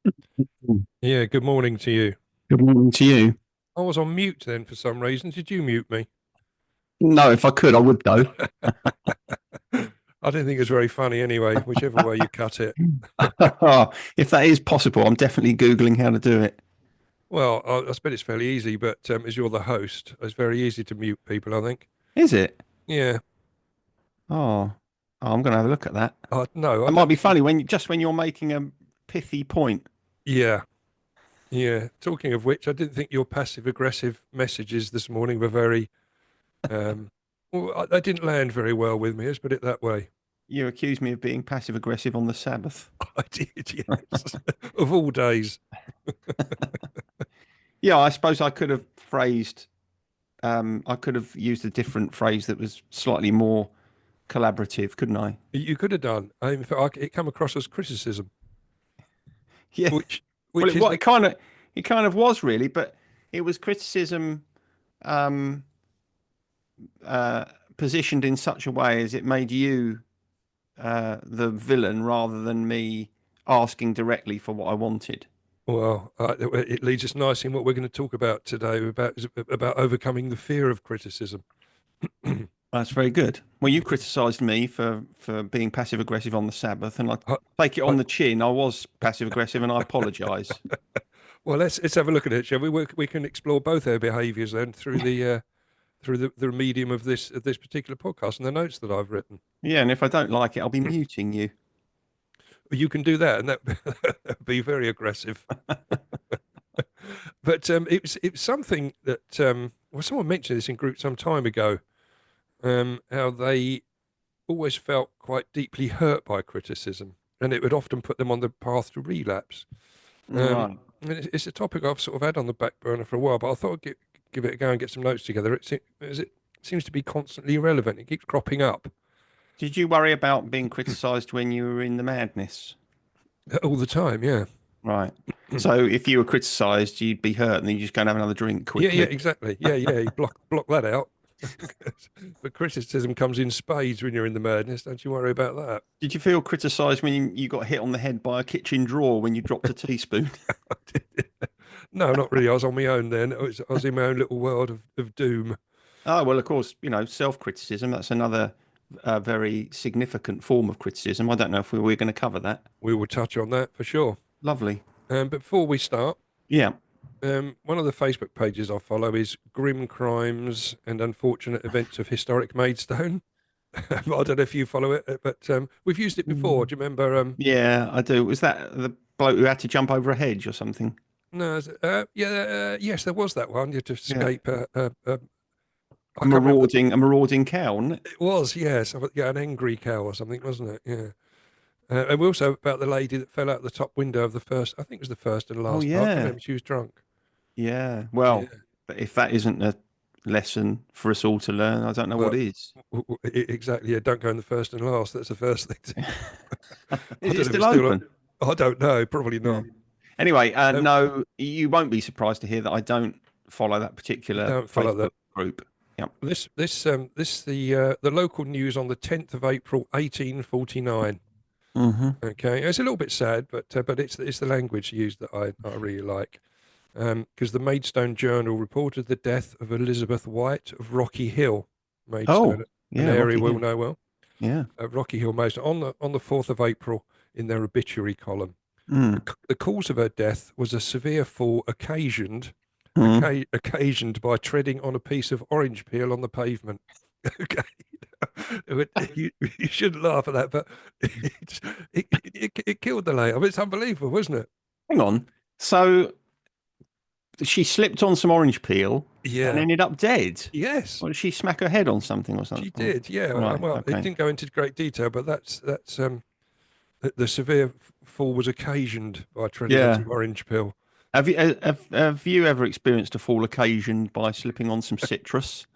Mm. Yeah, good morning to you. Good morning to you. I was on mute then for some reason. Did you mute me? No, if I could, I would though. I didn't think it was very funny anyway, whichever way you cut it. If that is possible, I'm definitely Googling how to do it. Well, I bet it's fairly easy, but as you're the host, it's very easy to mute people, I think. Is it? Yeah. Oh, I'm going to have a look at that. No, I It might don't be think you. funny when you're making a pithy point. Yeah. Yeah. Talking of which, I didn't think your passive aggressive messages this morning were very, um, well, they didn't land very well with me, let's put it that way. You accuse me of being passive aggressive on the Sabbath. I did, yes. Of all days. Yeah, I suppose I could have phrased. I could have used a different phrase that was slightly more collaborative, couldn't I? You could have done. In fact, it come across as criticism, Yeah. which Well, which is the it kind of was really, but it was criticism. Um, uh, Positioned in such a way as it made you the villain rather than me asking directly for what I wanted. well, it leads us nicely in what we're going to talk about today about overcoming the fear of criticism. That's very good. Well, you criticised me for being passive aggressive on the Sabbath, and I I, take it I, on the chin. I was passive aggressive, and I apologise. well, let's have a look at it, shall we? We can explore both our behaviours then through the medium of this particular podcast and the notes that I've written. Yeah, and if I don't like it, I'll be muting you. You can do that, and that would be very aggressive. But it was something that well, someone mentioned this in group some time ago. How they always felt quite deeply hurt by criticism, and it would often put them on the path to relapse. Um, Right. and it's a topic I've sort of had on the back burner for a while, but I thought give it a go and get some notes together. It seems to be constantly relevant. It keeps cropping up Did you worry about being criticised when you were in the madness? all the time. Yeah, Right. So if you were criticised, you'd be hurt, and then you just go and have another drink yeah, quickly. exactly. Yeah. You block that out. But criticism comes in spades when you're in the madness. Don't you worry about that. Did you feel criticised when you got hit on the head by a kitchen drawer when you dropped a teaspoon? No, not really. I was on my own then. I was in my own little world of doom. Oh, well, of course, self-criticism, that's another very significant form of criticism. I don't know if we're going to cover that. We will touch on that for sure. Lovely. But before we start, Yeah. one of the Facebook pages I follow is Grim Crimes and Unfortunate Events of Historic Maidstone. I don't know if you follow it, but we've used it before. Mm. Do you remember? Yeah, I do. Was that the bloke who had to jump over a hedge or something? No, yeah, yes, there was that one. You had to Yeah. escape. I A can't remember. marauding cow, wasn't it? It was, yes, yeah, an angry cow or something, wasn't it? Yeah. And we also about the lady that fell out the top window of the first. I think it was the first and Oh, last part. I can't yeah. remember. She was drunk. Yeah. Yeah. Well, if that isn't a lesson for us all to learn, I don't know what Well, is. exactly. Yeah. Don't go in the first and last. That's the first thing. I Is it don't know if still it's still. open? I don't know. Probably Yeah. not. Anyway, Um, no, you won't be surprised to hear that I don't follow that you particular don't follow that. Facebook group. Yeah. This the local news on the 10th of April, 1849. Hmm. Okay, it's a little bit sad, but it's the language used that I really like. Because the Maidstone Journal reported the death of Elizabeth White of Rocky Hill, Oh, Maidstone, an yeah, area Rocky we'll Hill. know well. Yeah. Rocky Hill, Maidstone, on the 4th of April in their obituary column. Mm. The cause of her death was a severe fall Mm. occasioned by treading on a piece of orange peel on the pavement. Okay. You shouldn't laugh at that, but it's, it killed the lady. I mean, it's unbelievable, wasn't it? Hang on. So she slipped on some orange peel and Yeah. ended up dead. Yes, Or did she smack her head on something or she something? did. Yeah. Right. Well, it Okay. didn't go into great detail, but that's the severe fall was occasioned by treading on Yeah. some orange peel. Have you ever experienced a fall occasioned by slipping on some citrus?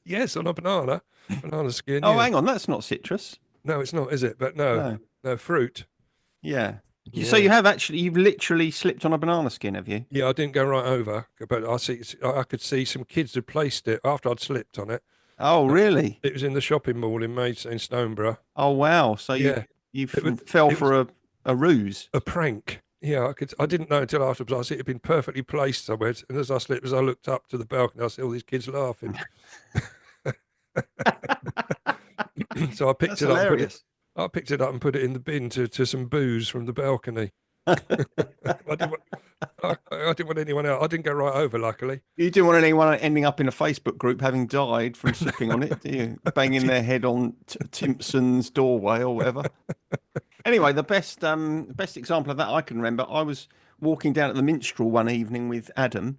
Yes, on a banana skin. Oh, Yeah. hang on, that's not citrus. No, it's not, is it? But no, No. no fruit. Yeah. So Yeah. you've literally slipped on a banana skin, have you? Yeah, I didn't go right over, but I could see some kids had placed it after I'd slipped on it. Oh, Uh, really? It was in the shopping mall in Maidstone, in Stoneborough. Oh, wow. So Yeah, you it was fell it was for a ruse. a prank. Yeah, I could. I didn't know until afterwards. It had been perfectly placed somewhere, and as I slipped, as I looked up to the balcony, I see all these kids laughing. So I picked That's it up and put it. hilarious. I picked it up and put it in the bin to some booze from the balcony. I didn't want. I didn't want anyone else. I didn't go right over, luckily. You didn't want anyone ending up in a Facebook group having died from sipping on it, do you? Banging their head on Timpson's doorway or whatever. Anyway, the best example of that I can remember, I was walking down at the Minstrel one evening with Adam,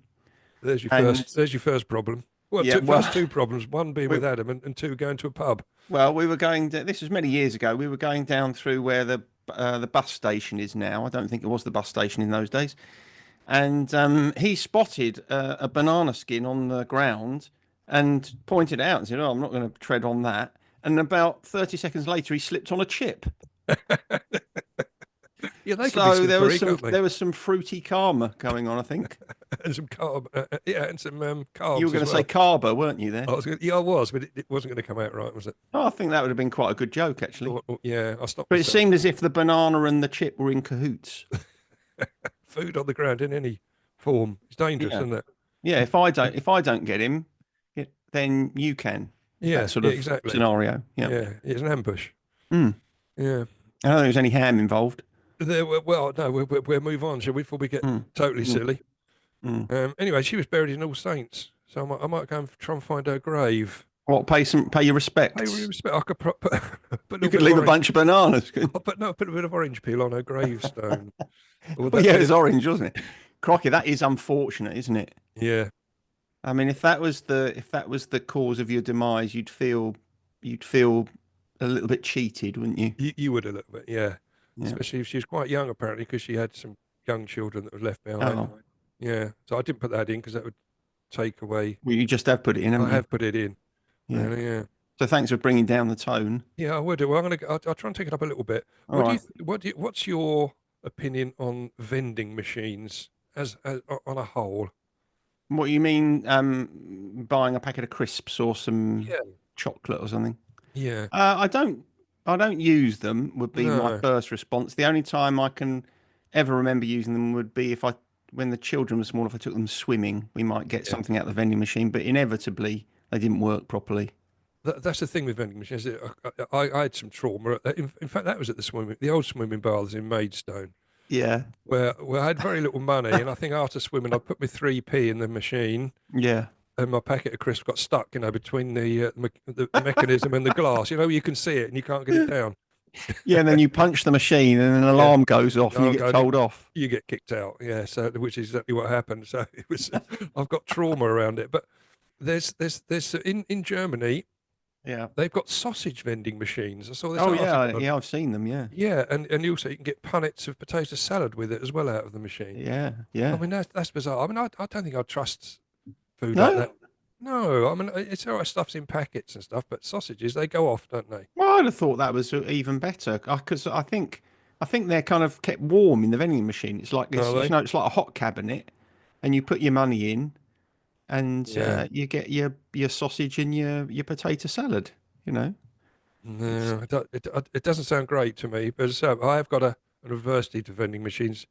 There's your and first. There's your first problem. Well, yeah, first two problems. One being we, with Adam, and two going to a pub. we were going. This was many years ago. We were going down through where the bus station is now. I don't think it was the bus station in those days. And he spotted a banana skin on the ground and pointed it out and said, "Oh, I'm not going to tread on that." And about 30 seconds later, he slipped on a chip. Yeah, they can be So there was slippery, some can't they? there was some fruity karma going on, I think. And some carb. Yeah, and some You were carbs going as to say well. carbo, weren't you there? Yeah, I was, but it wasn't going to come out right, was it? Oh, I think that would have been quite a good joke, actually. Yeah, I stopped But it myself. seemed as if the banana and the chip were in cahoots. Food on the ground in any form is dangerous, Yeah. isn't it? Yeah, if I don't get him, then you can. That Yeah, sort yeah, of exactly. scenario. Yeah. Yeah, it's an ambush. Mm. Yeah. I don't think there's any ham involved. Well, no, we'll move on, shall we, before we get Mm. totally Mm. silly. Mm. Anyway, she was buried in All Saints, so I might go and try and find her grave. What, pay your Hey, with respects? respect, I could put a You little could bit of leave a orange. bunch of bananas. Oh, but no, put a bit of orange peel on her gravestone. Or Well, that yeah, bit it of was orange, wasn't it? Crocky, that is unfortunate, isn't it? yeah. I mean, if that was the cause of your demise, you'd feel a little bit cheated, wouldn't you? You would a little bit, yeah. Yeah. Especially if she was quite young, apparently, because she had some young children that were left behind. Oh, Yeah, so I didn't put that in because that would take away. well, you just have put it in, I haven't you? have put it in. Yeah. Yeah, So thanks for bringing down the tone. yeah, I would do. Well, I'll try and take it up a little bit. All right. What's your opinion on vending machines as on a whole? What you mean, buying a packet of crisps or some Yeah, chocolate or something? yeah, I don't use them, would be my no, first response. The only time I can ever remember using them would be when the children were small, if I took them swimming, we might get yeah. something out of the vending machine, but inevitably they didn't work properly. That's the thing with vending machines. I had some trauma. In fact, that was at the old swimming baths in Maidstone, Yeah. where I had very little money, and I think after swimming, I put my 3p in the machine, Yeah. and my packet of crisps got stuck, between the mechanism and the glass. You can see it and you can't get it down. Yeah, and then you punch the machine and an Yeah, alarm goes off and you I'm get going. told off. You get kicked out. Yeah, so which is exactly what happened. So it was. I've got trauma around it, but there's in Germany Yeah. they've got sausage vending machines. I saw this Oh article yeah, on. yeah, I've seen them, yeah. Yeah, and also you can get punnets of potato salad with it as well out of the machine. Yeah, I yeah. mean that's bizarre. I mean I don't think I'd trust food like No? that. No, I mean it's all right, stuff's in packets and stuff, but sausages they go off, don't they? Well, I'd have thought that was even better because I think they're kind of kept warm in the vending machine. It's like Are this, they? it's like a hot cabinet, and you put your money in, and Yeah. you get your sausage and your potato salad. You know, it's No, it doesn't sound great to me, but I have got an aversity to vending machines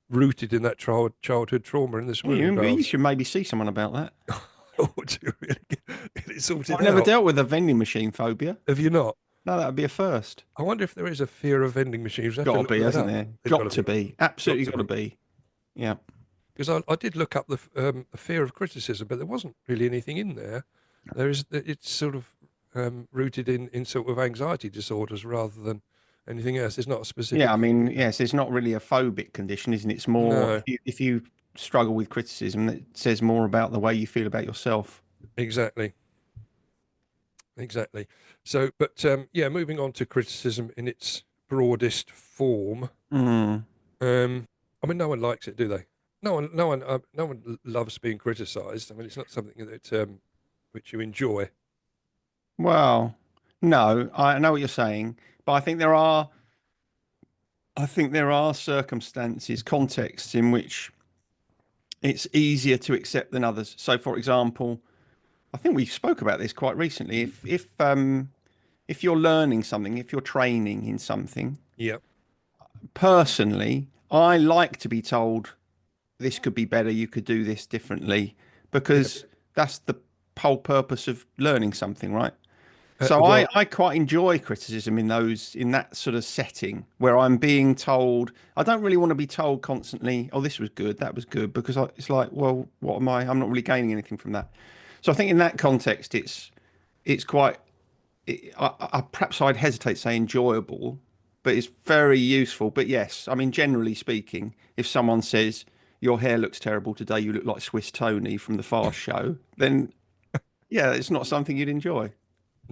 rooted in that childhood trauma in the yeah, swimming you baths. should maybe see someone about that. Oh, to really get it sorted I've never out. dealt with a vending machine phobia. Have you not? No, that would be a first. I wonder if there is a fear of vending machines. I have Got to to look be, that hasn't up. there? There's got Got to to be. be. Got Absolutely to got to be. be. Yeah. Because I did look up the fear of criticism, but there wasn't really anything in there. It's sort of rooted in sort of anxiety disorders rather than anything else. It's not a Yeah, specific I mean, fear. yes, it's not really a phobic condition, isn't it? It's more No, if you struggle with criticism, that says more about the way you feel about yourself. exactly, exactly. So, but yeah, moving on to criticism in its broadest form. Mm. I mean, no one likes it, do they? No one loves being criticised. I mean, it's not something that which you enjoy. Well, no, I know what you're saying, but I think there are circumstances, contexts in which it's easier to accept than others. So, for example, I think we spoke about this quite recently. If you're learning something, if you're training in something, Yeah, personally, I like to be told this could be better, you could do this differently, Yeah. because that's the whole purpose of learning something, right? So Well, I quite enjoy criticism in that sort of setting where I'm being told. I don't really want to be told constantly, oh, this was good, that was good, because it's like, well, what am I? I'm not really gaining anything from that. So I think in that context, it's quite. Perhaps I'd hesitate to say enjoyable, but it's very useful. But yes, I mean, generally speaking, if someone says your hair looks terrible today, you look like Swiss Tony from the Fast Show, then yeah, it's not something you'd enjoy.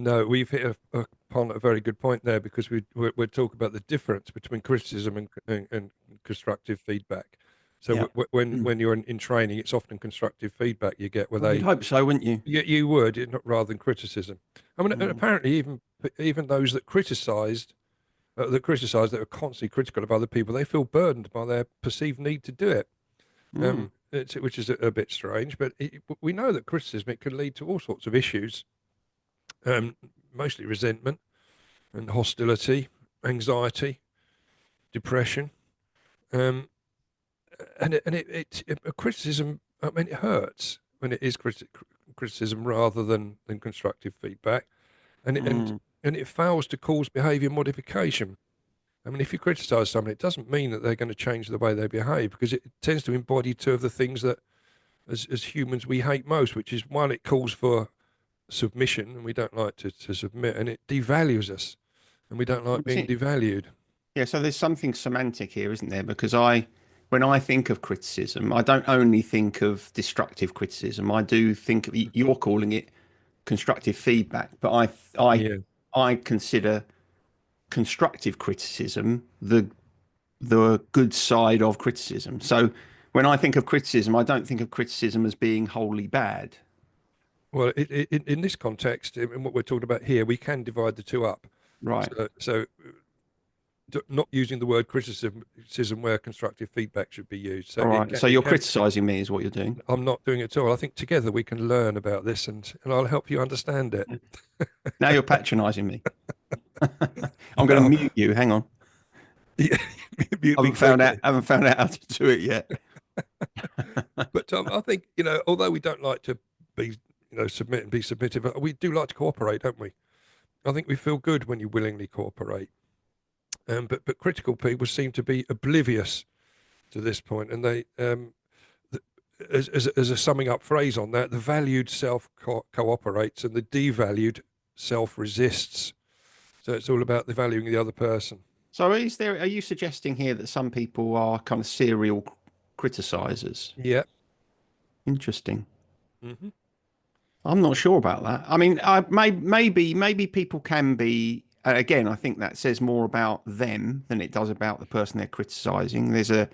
no, we've hit upon a very good point there because we're talking about the difference between criticism and constructive feedback. So Yeah. when you're in training, it's often constructive feedback you get where Well, you'd hope so, wouldn't you? you would rather than criticism. I mean, and Mm. apparently even those that criticize that are constantly critical of other people, they feel burdened by their perceived need to do it. Mm. Which is a bit strange, but we know that criticism it can lead to all sorts of issues, mostly resentment and hostility, anxiety, depression, um, and criticism. I mean, it hurts when it is criticism rather than constructive feedback, and it, and Mm. and it fails to cause behaviour modification. I mean, if you criticise someone, it doesn't mean that they're going to change the way they behave because it tends to embody two of the things that, as humans, we hate most, which is one, it calls for submission, and we don't like to submit, and it devalues us, and we don't like being devalued. Yeah, so there's something semantic here, isn't there? Because when I think of criticism, I don't only think of destructive criticism. I do think of, you're calling it constructive feedback, but Yeah. I consider constructive criticism the good side of criticism. So when I think of criticism, I don't think of criticism as being wholly bad. Well, in this context, in what we're talking about here, we can divide the two up. Right. So not using the word criticism where constructive feedback should be used. So All right. So it you're can. criticizing me, is what you're doing. I'm not doing it at all. I think together we can learn about this, and I'll help you understand it. Now you're patronizing me. I'm going to No, mute you. Hang on. yeah, mute I me haven't found out. quickly. I haven't found out how to do it yet. But I think although we don't like to be, submit and be submissive, we do like to cooperate, don't we? I think we feel good when you willingly cooperate. But critical people seem to be oblivious to this point, and they, as a summing up phrase on that, the valued self cooperates and the devalued self resists. So it's all about the valuing the other person. So are you suggesting here that some people are kind of serial criticizers? Yeah. Interesting. Hmm. I'm not sure about that. I mean, maybe people can be. Again, I think that says more about them than it does about the person they're criticizing. There's a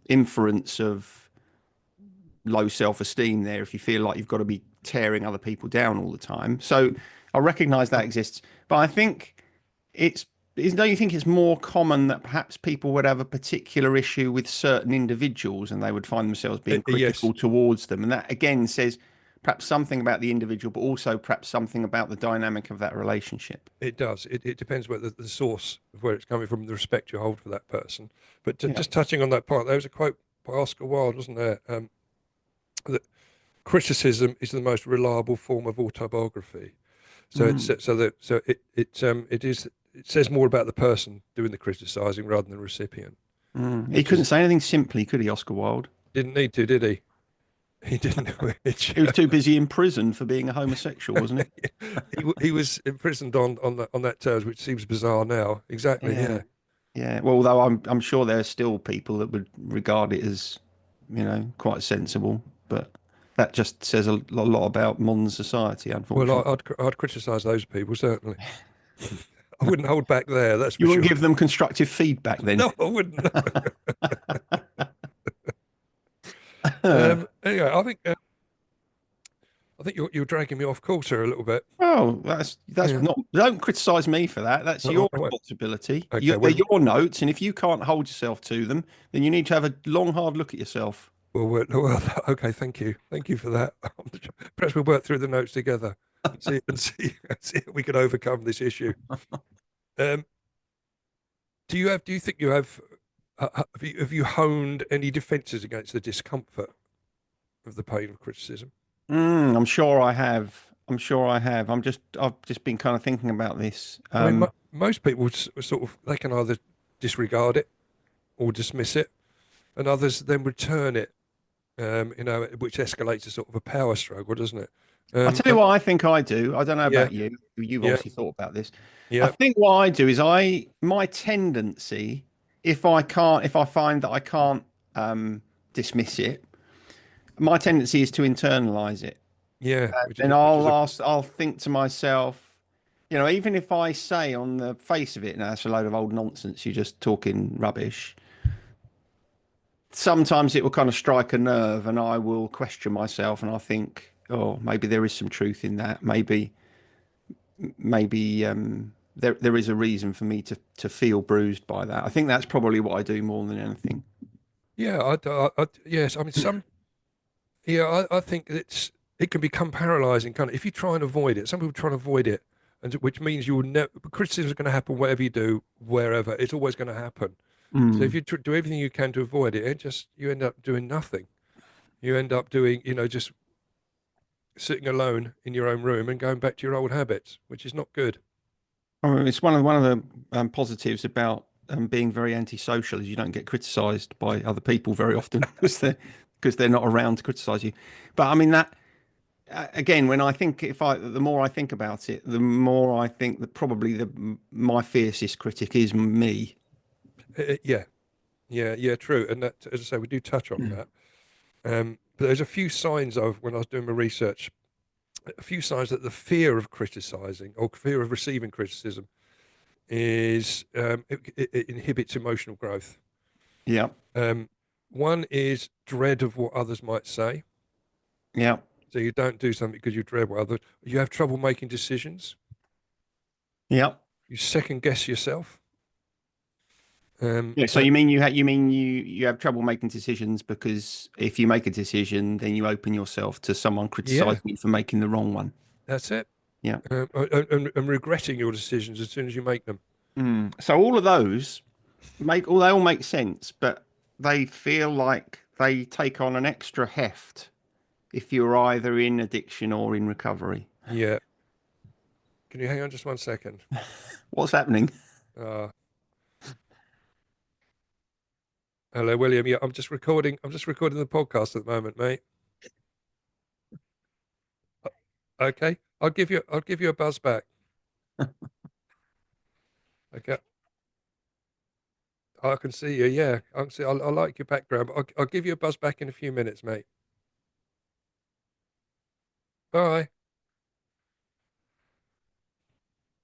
inference of low self-esteem there if you feel like you've got to be tearing other people down all the time. So I recognize that exists, but I think it's don't you think it's more common that perhaps people would have a particular issue with certain individuals and they would find themselves being Yes, critical towards them, and that again says perhaps something about the individual but also perhaps something about the dynamic of that relationship. it does. It depends where the source of where it's coming from, the respect you hold for that person. But Yeah. just touching on that part, there was a quote by Oscar Wilde, wasn't there? That criticism is the most reliable form of autobiography. So it's Mm. it says more about the person doing the criticizing rather than the recipient, Mm. He which couldn't is say anything simply, could he, Oscar Wilde? didn't need to, did he? He didn't, which He was too busy in prison for being a homosexual, wasn't he was imprisoned on that terms, which seems bizarre now. he? Exactly, Yeah. yeah. Yeah. Well, although I'm sure there are still people that would regard it as, quite sensible, but that just says a lot about modern society, Well, unfortunately. I'd criticise those people certainly. I wouldn't hold back there, that's for You wouldn't sure. give them constructive feedback then. No, I wouldn't. Anyway, I think you're dragging me off course here a little bit. Oh, that's Yeah. not. Don't criticise me for that. That's No, your I won't. responsibility. Okay. They're Well, your notes, and if you can't hold yourself to them, then you need to have a long, hard look at yourself. well, okay. Thank you. Thank you for that. Perhaps we'll work through the notes together and see if we can overcome this issue. Um, Do you think you have you honed any defenses against the discomfort of the pain of criticism? I'm sure I have. I'm sure I have. I've just been kind of thinking about this. I mean, mo most people sort of they can either disregard it or dismiss it, and others then return it. Which escalates a sort of a power struggle, doesn't it? I'll tell you And what I think I do. I don't know yeah, about you. You've yeah, obviously thought about this. I yeah, think what I do is my tendency, if I find that I can't um, dismiss it, my tendency is to internalize it. yeah, And which is a I'll think to myself, even if I say on the face of it, now that's a load of old nonsense, you're just talking rubbish. Sometimes it will kind of strike a nerve and I will question myself and I think, oh, maybe there is some truth in that. Maybe there is a reason for me to feel bruised by that. I think that's probably what I do more than anything. yeah. Yes, I mean some. Yeah, I think it can become paralyzing, kind of, if you try and avoid it. Some people try and avoid it, and which means you will never. Criticism is going to happen whatever you do, wherever. It's always going to happen. So if Mm. you do everything you can to avoid it, you end up doing nothing. You end up doing, just sitting alone in your own room and going back to your old habits, which is not good. I mean, it's one of the positives about being very antisocial is you don't get criticised by other people very often because they're not around to criticise you. But I mean that again, when I think if I the more I think about it, the more I think that probably my fiercest critic is me. Yeah, yeah, true. And that, as I say, we do touch on that. But there's a few signs of when I was doing my research, a few signs that the fear of criticizing or fear of receiving criticism is it inhibits emotional growth. Yeah, Um, One is dread of what others might say. yeah, So you don't do something because you dread what others. You have trouble making decisions. yeah. You second guess yourself. Yeah, so Uh, you mean you have trouble making decisions because if you make a decision, then you open yourself to someone yeah, criticizing you for making the wrong one. that's it. Yeah. And regretting your decisions as soon as you make them. So all of those they all make sense, but they feel like they take on an extra heft if you're either in addiction or in recovery. Yeah. Can you hang on just 1 second? What's happening? Uh, Hello, William. Yeah, I'm just recording. I'm just recording the podcast at the moment, mate. Okay, I'll give you a buzz back. Okay, I can see you. Yeah, I can see. I like your background. But I'll give you a buzz back in a few minutes, mate. Bye.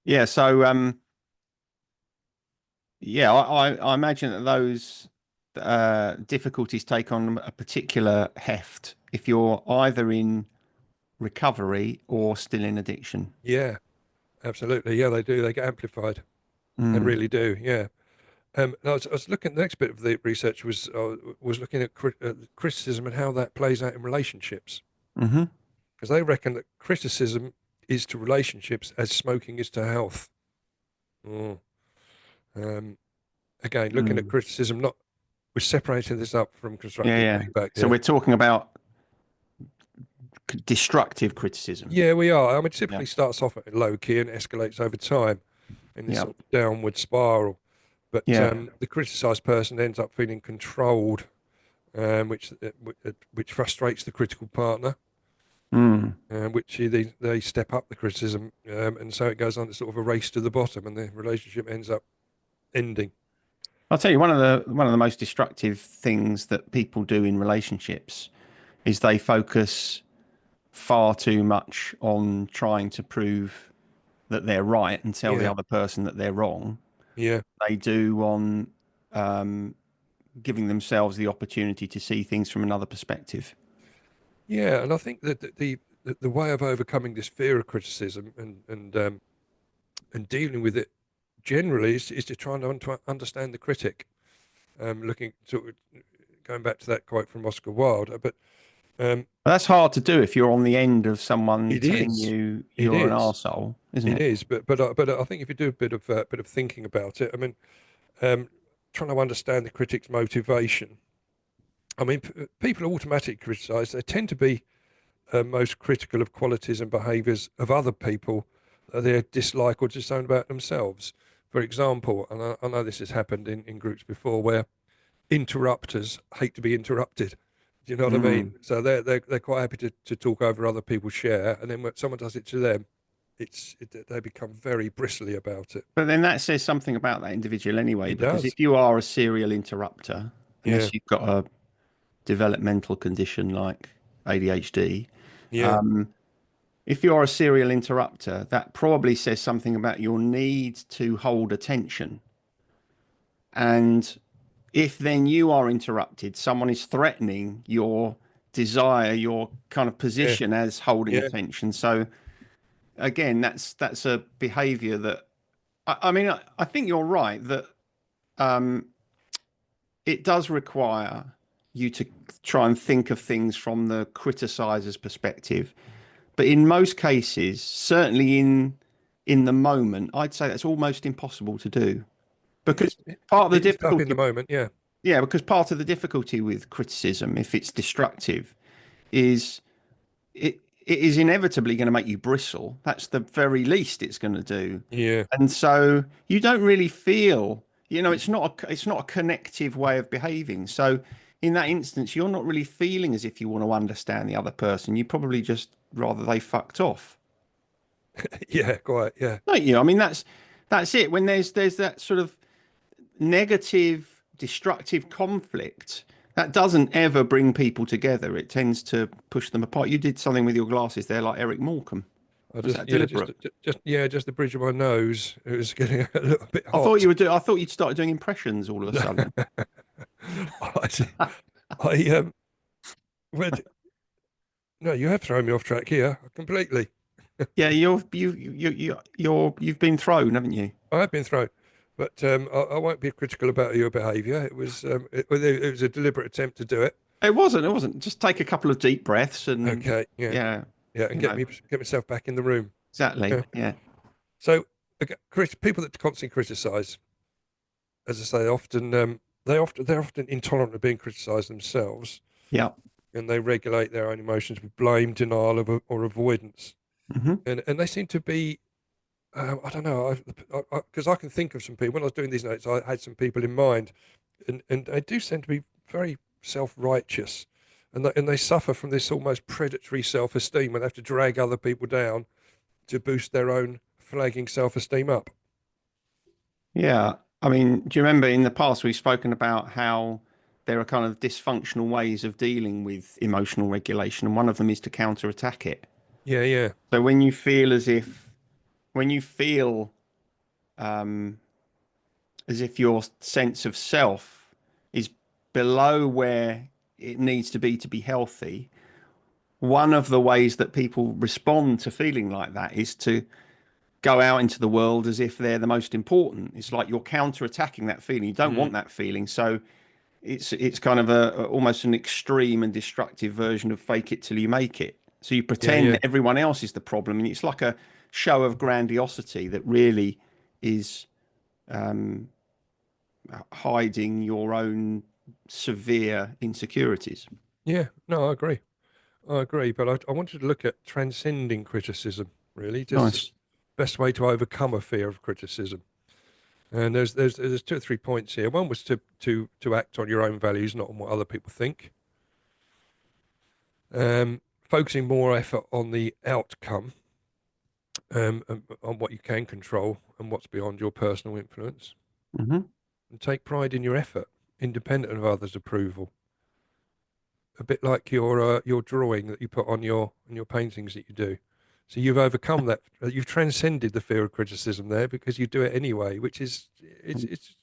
Yeah, so yeah, I imagine that those difficulties take on a particular heft if you're either in recovery or still in addiction. Yeah, absolutely. Yeah, they do. They get amplified. They Mm. really do. Yeah. I was looking. The next bit of the research was looking at criticism and how that plays out in relationships, Hmm. because they reckon that criticism is to relationships as smoking is to health. Mm. Um, Again, looking at Mm. criticism, not we're separating this up from Yeah, constructive yeah. feedback So here. we're talking about destructive criticism. Yeah, we are. I mean, it Yeah, typically starts off at low key and escalates over time in this yeah, sort of downward spiral. But yeah. the criticised person ends up feeling controlled, which frustrates the critical partner, Mm. which they step up the criticism, and so it goes on to sort of a race to the bottom, and the relationship ends up ending. I'll tell you one of the most destructive things that people do in relationships is they focus far too much on trying to prove that they're right and tell the Yeah, other person that they're wrong. yeah, They do on giving themselves the opportunity to see things from another perspective. yeah. And I think that the way of overcoming this fear of criticism and dealing with it generally is to try and to understand the critic. Looking sort of going back to that quote from Oscar Wilde, but um, But that's hard to do if you're on the end of someone it telling is, you it you're an is, arsehole, isn't it it? is. But I think if you do a bit of thinking about it, I mean, um, trying to understand the critic's motivation. I mean, people automatically criticise. They tend to be most critical of qualities and behaviours of other people that they dislike or disown about themselves. For example, and I know this has happened in groups before, where interrupters hate to be interrupted. Do you know what I mean? Mm. So they're quite happy to talk over other people's share, and then when someone does it to them, they become very bristly about it. But then that says something about that individual anyway, It because does. if you are a serial interrupter, Yeah. unless you've got a developmental condition like ADHD, Yeah. um, if you're a serial interrupter, that probably says something about your need to hold attention. And if then you are interrupted, someone is threatening your desire, your kind of Yeah. position as holding Yeah. attention. So again, that's a behavior that I mean, I think you're right that um, it does require you to try and think of things from the criticizer's perspective. But in most cases, certainly in the moment, I'd say that's almost impossible to do because part of the It is tough in the difficulty, moment. Yeah. yeah, because part of the difficulty with criticism, if it's destructive, is it is inevitably going to make you bristle. That's the very least it's going to do. Yeah. And so you don't really feel, it's not a connective way of behaving. So in that instance, you're not really feeling as if you want to understand the other person. You probably just rather they fucked off. Yeah. Quite. Yeah. Don't you? I mean, that's it. When there's that sort of negative, destructive conflict, that doesn't ever bring people together. It tends to push them apart. You did something with your glasses there, like Eric Morecambe. I Was just that yeah deliberate? just the bridge of my nose. It was getting a little bit hot. I thought you'd started doing impressions all of a sudden. I, I where no, you have thrown me off track here completely. Yeah, you've been thrown, haven't you? I have been thrown, but I won't be critical about your behaviour. It was a deliberate attempt to do it. It wasn't. It wasn't. Just take a couple of deep breaths and Okay, yeah, yeah, yeah, and you know, get myself back in the room. exactly. Yeah. Yeah. So, okay, people that constantly criticise, as I say, they're often intolerant of being criticised themselves, Yeah. and they regulate their own emotions with blame, denial, or avoidance. Hmm. And they seem to be I don't know, because I can think of some people. When I was doing these notes, I had some people in mind, and they do seem to be very self-righteous, and they suffer from this almost predatory self-esteem, and they have to drag other people down to boost their own flagging self-esteem up. Yeah. I mean, do you remember in the past we've spoken about how there are kind of dysfunctional ways of dealing with emotional regulation, and one of them is to counterattack it. Yeah, yeah, So when you feel um, as if your sense of self is below where it needs to be healthy, one of the ways that people respond to feeling like that is to go out into the world as if they're the most important. It's like you're counter-attacking that feeling. You don't mm, want that feeling, so it's kind of almost an extreme and destructive version of fake it till you make it. So you yeah, pretend yeah, that everyone else is the problem, and it's like a show of grandiosity that really is um, hiding your own severe insecurities. yeah. No, I agree. I agree. But I wanted to look at transcending criticism, really, just Nice. best way to overcome a fear of criticism. And there's two or three points here. One was to act on your own values, not on what other people think. Focusing more effort on the outcome, on what you can control and what's beyond your personal influence, Hmm. and take pride in your effort, independent of others' approval. A bit like your drawing that you put on your paintings that you do. So you've overcome that. You've transcended the fear of criticism there because you do it anyway, which is it's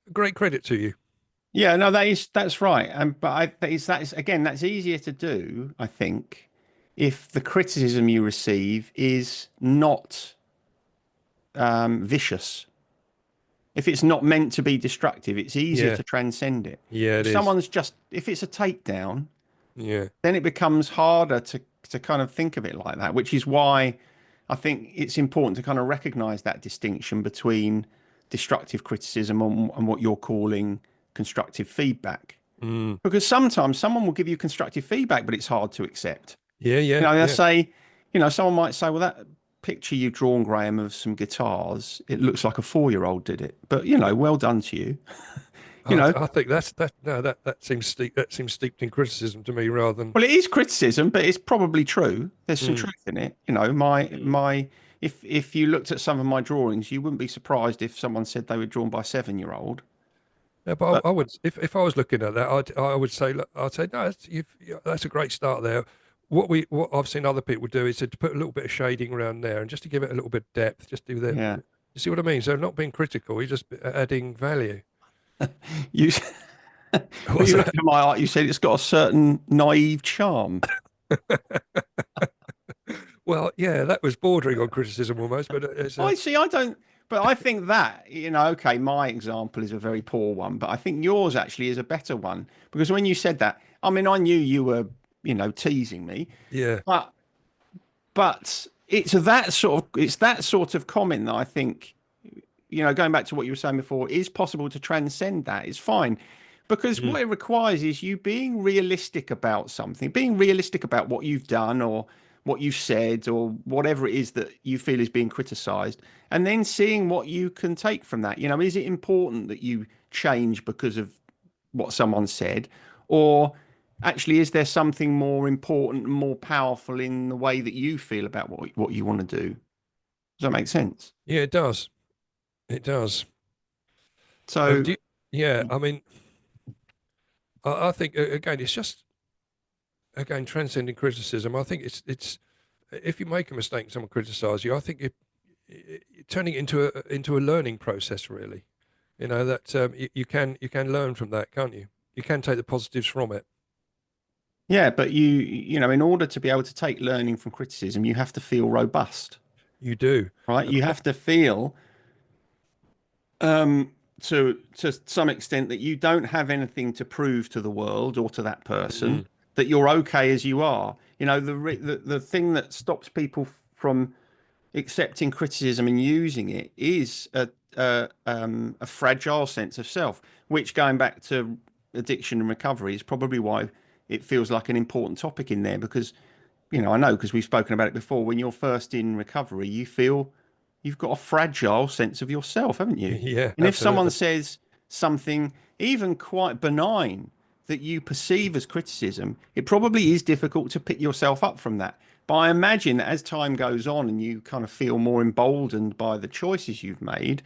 a great credit to you. Yeah, no, that's right. But that's again, that's easier to do, I think, if the criticism you receive is not vicious. If it's not meant to be destructive, it's easier Yeah, to transcend it. yeah, it If is. someone's just, if it's a takedown, Yeah, then it becomes harder to kind of think of it like that, which is why I think it's important to kind of recognize that distinction between destructive criticism and what you're calling constructive feedback. Mm. Because sometimes someone will give you constructive feedback, but it's hard to accept. Yeah, You yeah, know, they yeah. say, you know, someone might say, well, that picture you've drawn, Graham, of some guitars, it looks like a 4-year-old did it. But, you know, well done to you. You know, I think that no, that seems steeped in criticism to me rather than. well, it is criticism, but it's probably true. There's some Mm, truth in it. You know, mm. if you looked at some of my drawings, you wouldn't be surprised if someone said they were drawn by a 7-year-old. Yeah, but But I would, if I was looking at that, I would say, look, I'd say, no, that's a great start there. What I've seen other people do is to put a little bit of shading around there, and just to give it a little bit of depth, just do that. yeah, You see what I mean? So not being critical, you're just adding value. you when What's you look that? at my art, you said it's got a certain naive charm. Well, yeah, that was bordering on criticism almost, but it's I see. I don't, but I think that, you know, okay, my example is a very poor one, but I think yours actually is a better one because when you said that, I mean, I knew you were, you know, teasing me, yeah. but it's that sort of comment that I think, you know, going back to what you were saying before, is possible to transcend that. It's fine. Because Mm, what it requires is you being realistic about something, being realistic about what you've done or what you've said or whatever it is that you feel is being criticized, and then seeing what you can take from that. You know, is it important that you change because of what someone said? Or actually, is there something more important and more powerful in the way that you feel about what you want to do? Does that make sense? yeah, it does. It does. So, Do you, yeah, I mean, I think again, it's just again transcending criticism. I think it's if you make a mistake and someone criticizes you, I think you're turning it into a learning process, really. You know that you can learn from that, can't you? You can take the positives from it. yeah, but you know, in order to be able to take learning from criticism, you have to feel robust, You do. right? And You have to feel to some extent that you don't have anything to prove to the world or to that person, mm, that you're okay as you are. You know, the thing that stops people from accepting criticism and using it is a fragile sense of self, which going back to addiction and recovery is probably why it feels like an important topic in there because, you know, I know because we've spoken about it before. When you're first in recovery, you feel you've got a fragile sense of yourself, haven't you? yeah, And if someone absolutely. says something even quite benign that you perceive as criticism, it probably is difficult to pick yourself up from that. But I imagine that as time goes on and you kind of feel more emboldened by the choices you've made,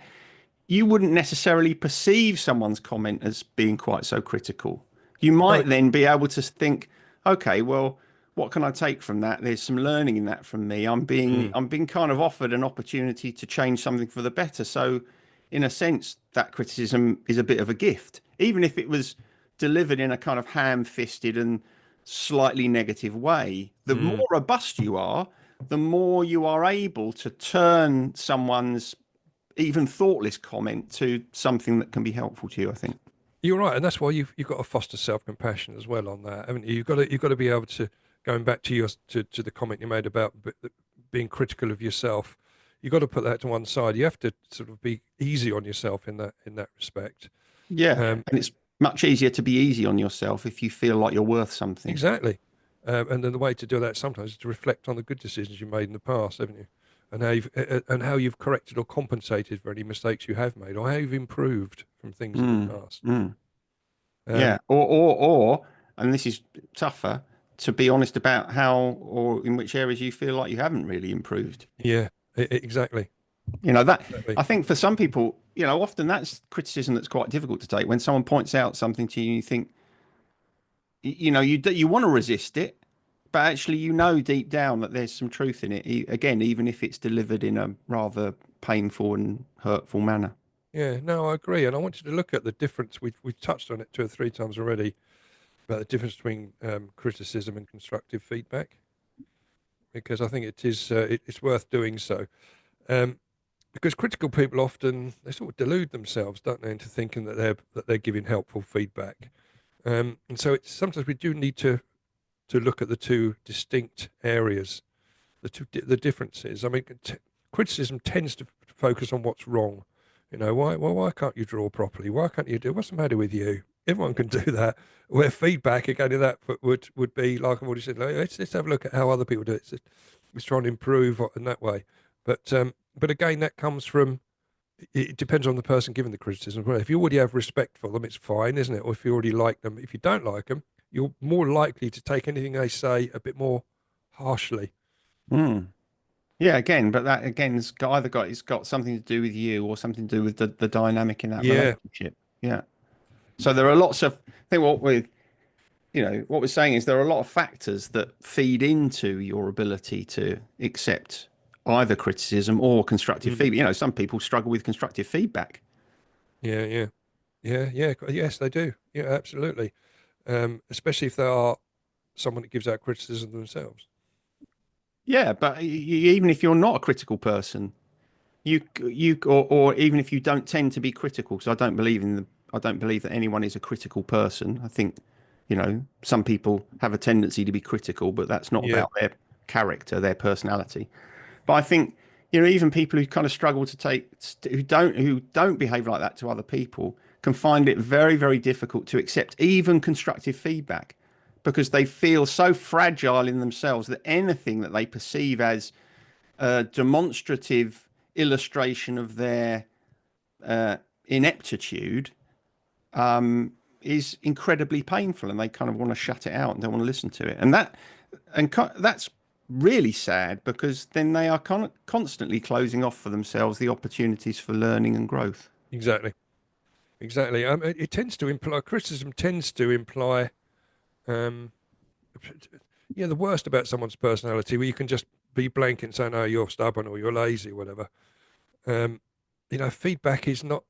you wouldn't necessarily perceive someone's comment as being quite so critical. You No, might then be able to think, okay, well, what can I take from that? There's some learning in that from me. mm, I'm being kind of offered an opportunity to change something for the better. So, in a sense, that criticism is a bit of a gift, even if it was delivered in a kind of ham-fisted and slightly negative way. The more mm. robust you are, the more you are able to turn someone's even thoughtless comment to something that can be helpful to you, I think. You're right, and that's why you've got to foster self-compassion as well on that, haven't you? You've got to be able to going back to your to the comment you made about being critical of yourself. You've got to put that to one side. You have to sort of be easy on yourself in that respect. Yeah. Um, And it's much easier to be easy on yourself if you feel like you're worth something. exactly. And then the way to do that sometimes is to reflect on the good decisions you made in the past, haven't you? And how you've corrected or compensated for any mistakes you have made, or how you've improved from things in the Mm, past. mm. Um, Yeah. And this is tougher, to be honest about how or in which areas you feel like you haven't really improved. yeah, exactly, You know, that exactly. I think for some people, you know, often that's criticism that's quite difficult to take when someone points out something to you and you think, you know, you want to resist it, but actually you know deep down that there's some truth in it. Again, even if it's delivered in a rather painful and hurtful manner. Yeah, no, I agree. And I want you to look at the difference. We've touched on it 2 or 3 times already about the difference between criticism and constructive feedback, because I think it's worth doing so. Um, because critical people often they sort of delude themselves, don't they, into thinking that they're giving helpful feedback. And so it's sometimes we do need to look at the two distinct areas, the differences. I mean, criticism tends to focus on what's wrong. Why can't you draw properly? Why can't you do? What's the matter with you? Everyone can do that. Where feedback again in that would be like I've already said. Like, let's have a look at how other people do it. Let's try and improve in that way. But again, that comes from it depends on the person giving the criticism. Well, if you already have respect for them, it's fine, isn't it? Or if you already like them, if you don't like them, you're more likely to take anything they say a bit more harshly. Mm. Yeah, again, but that again's got either got it's got something to do with you or something to do with the dynamic in that Yeah, relationship. Yeah. So there are lots of I think what we're saying is there are a lot of factors that feed into your ability to accept either criticism or constructive mm, feedback. Some people struggle with constructive feedback. yeah, yeah, yeah. Yes, they do. Yeah, absolutely. Especially if they are someone that gives out criticism themselves. Yeah, but even if you're not a critical person, or even if you don't tend to be critical, because I don't believe that anyone is a critical person. I think, some people have a tendency to be critical, but that's not Yeah, about their character, their personality. But I think, even people who kind of struggle to take, who don't behave like that to other people, can find it very, very difficult to accept even constructive feedback because they feel so fragile in themselves that anything that they perceive as a demonstrative illustration of their ineptitude is incredibly painful, and they kind of want to shut it out and don't want to listen to it. That's really sad because then they are constantly closing off for themselves the opportunities for learning and growth. exactly, exactly. It tends to imply criticism tends to imply, um, yeah, the worst about someone's personality, where you can just be blank and say, "No, you're stubborn or you're lazy, or whatever." Um, feedback is not